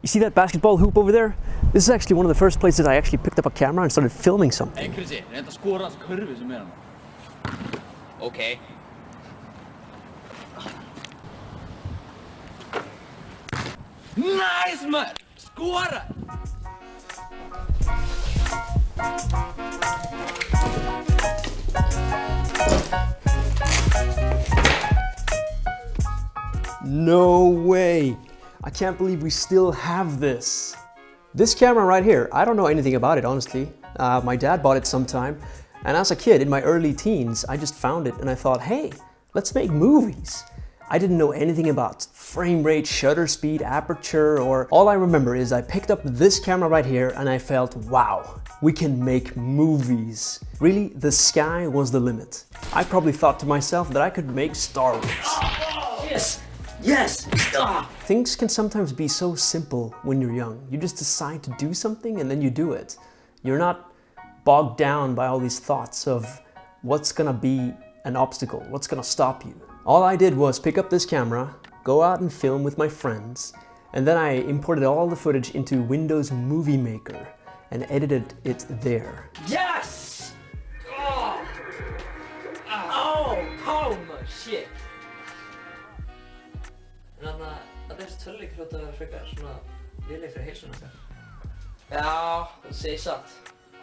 You see that basketball hoop over there? This is actually one of the first places I actually picked up a camera and started filming something. Okay. Nice man! Skora! No way! I can't believe we still have this. This camera right here, I don't know anything about it, honestly. My dad bought it sometime, and as a kid in my early teens, I just found it and I thought, hey, let's make movies. I didn't know anything about frame rate, shutter speed, aperture, or all I remember is I picked up this camera right here and I felt, wow, we can make movies. Really, the sky was the limit. I probably thought to myself that I could make Star Wars. Yes! Yes! Things can sometimes be so simple when you're young. You just decide to do something and then you do it. You're not bogged down by all these thoughts of what's gonna be an obstacle, what's gonna stop you. All I did was pick up this camera, go out and film with my friends, and then I imported all the footage into Windows Movie Maker and edited it there. Yes! Oh! Oh my shit! Þannig að þessi tölvuleikir hljóta að vera frekar svona lélegir fyrir heilsuna okkar. Já, það segir satt.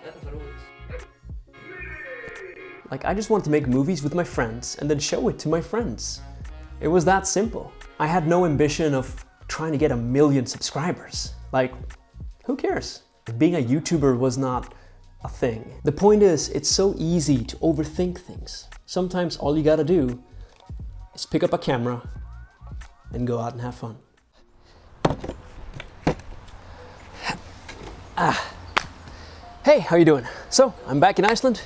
Þetta fara út. Like, I just wanted to make movies with my friends and then show it to my friends. It was that simple. I had no ambition of trying to get 1 million subscribers. Like, who cares? Being a YouTuber was not a thing. The point is, it's so easy to overthink things. Sometimes all you gotta do is pick up a camera and go out and have fun. Hey, how you doing? So, I'm back in Iceland,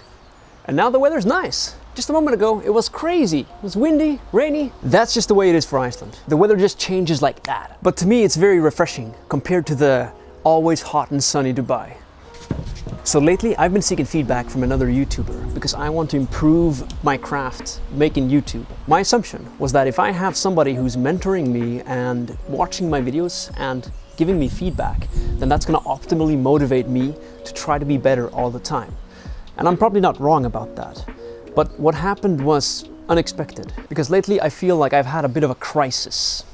and now the weather's nice. Just a moment ago, it was crazy. It was windy, rainy. That's just the way it is for Iceland. The weather just changes like that. But to me, it's very refreshing compared to the always hot and sunny Dubai. So lately, I've been seeking feedback from another YouTuber because I want to improve my craft making YouTube. My assumption was that if I have somebody who's mentoring me and watching my videos and giving me feedback, then that's gonna optimally motivate me to try to be better all the time. And I'm probably not wrong about that. But what happened was unexpected, because lately I feel like I've had a bit of a crisis.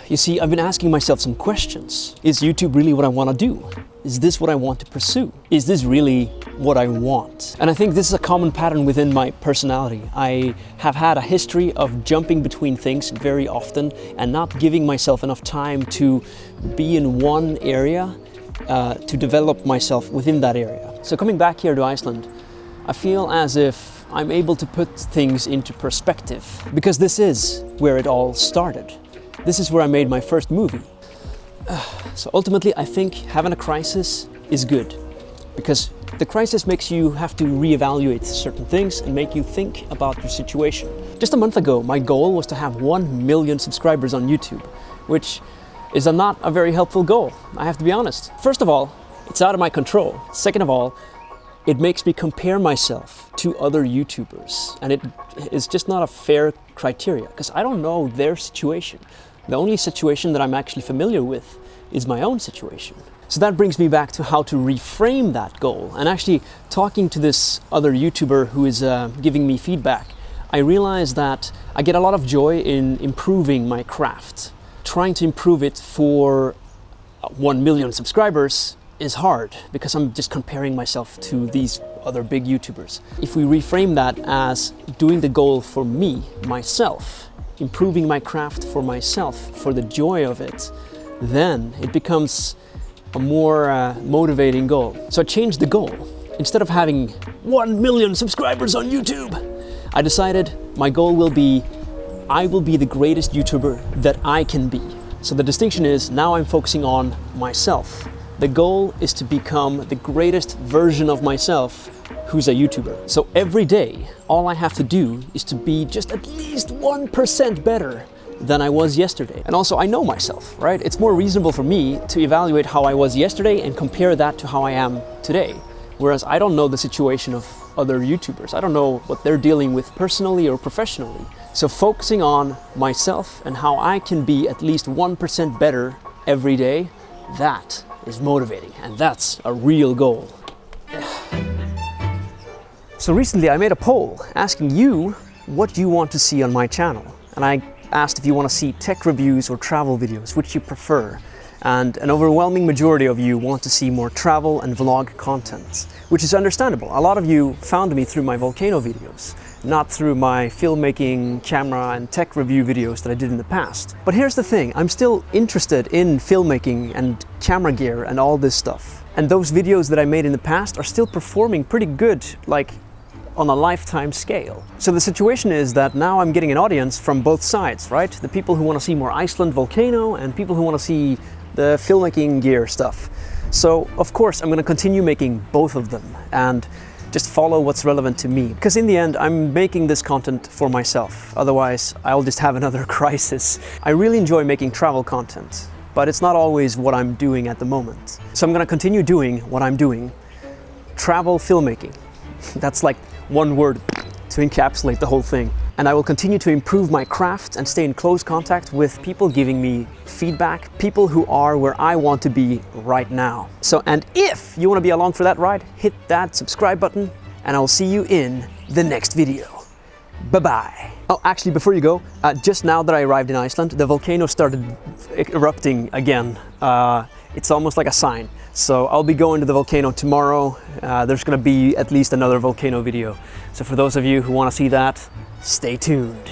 You see, I've been asking myself some questions. Is YouTube really what I want to do? Is this what I want to pursue? Is this really what I want? And I think this is a common pattern within my personality. I have had a history of jumping between things very often and not giving myself enough time to be in one area, to develop myself within that area. So coming back here to Iceland, I feel as if I'm able to put things into perspective, because this is where it all started. This is where I made my first movie. So ultimately, I think having a crisis is good, because the crisis makes you have to reevaluate certain things and make you think about your situation. Just a month ago, my goal was to have 1 million subscribers on YouTube, which is not a very helpful goal, I have to be honest. First of all, it's out of my control. Second of all, it makes me compare myself to other YouTubers, and it is just not a fair criteria, because I don't know their situation. The only situation that I'm actually familiar with is my own situation. So that brings me back to how to reframe that goal. And actually, talking to this other YouTuber who is giving me feedback, I realized that I get a lot of joy in improving my craft. Trying to improve it for 1 million subscribers is hard, because I'm just comparing myself to these other big YouTubers. If we reframe that as doing the goal for me, myself, improving my craft for myself, for the joy of it, then it becomes a more motivating goal. So I changed the goal. Instead of having 1 million subscribers on YouTube, I decided my goal will be, I will be the greatest YouTuber that I can be. So the distinction is, now I'm focusing on myself. The goal is to become the greatest version of myself who's a YouTuber. So every day, all I have to do is to be just at least 1% better than I was yesterday. And also, I know myself, right? It's more reasonable for me to evaluate how I was yesterday and compare that to how I am today. Whereas I don't know the situation of other YouTubers. I don't know what they're dealing with personally or professionally. So focusing on myself and how I can be at least 1% better every day, that is motivating, and that's a real goal. So recently I made a poll asking you what you want to see on my channel, and I asked if you want to see tech reviews or travel videos, which you prefer, and an overwhelming majority of you want to see more travel and vlog content, which is understandable. A lot of you found me through my volcano videos, not through my filmmaking, camera and tech review videos that I did in the past. But here's the thing, I'm still interested in filmmaking and camera gear and all this stuff. And those videos that I made in the past are still performing pretty good, like on a lifetime scale. So the situation is that now I'm getting an audience from both sides, right? The people who want to see more Iceland volcano and people who want to see the filmmaking gear stuff. So of course I'm going to continue making both of them and just follow what's relevant to me. Because in the end I'm making this content for myself, otherwise I'll just have another crisis. I really enjoy making travel content, but it's not always what I'm doing at the moment. So I'm going to continue doing what I'm doing, travel filmmaking. That's like one word to encapsulate the whole thing. And I will continue to improve my craft and stay in close contact with people giving me feedback, people who are where I want to be right now. So, and if you want to be along for that ride, hit that subscribe button and I'll see you in the next video. Bye-bye. Oh, actually, before you go, just now that I arrived in Iceland, the volcano started erupting again. It's almost like a sign. So I'll be going to the volcano tomorrow. There's gonna be at least another volcano video. So for those of you who want to see that, stay tuned.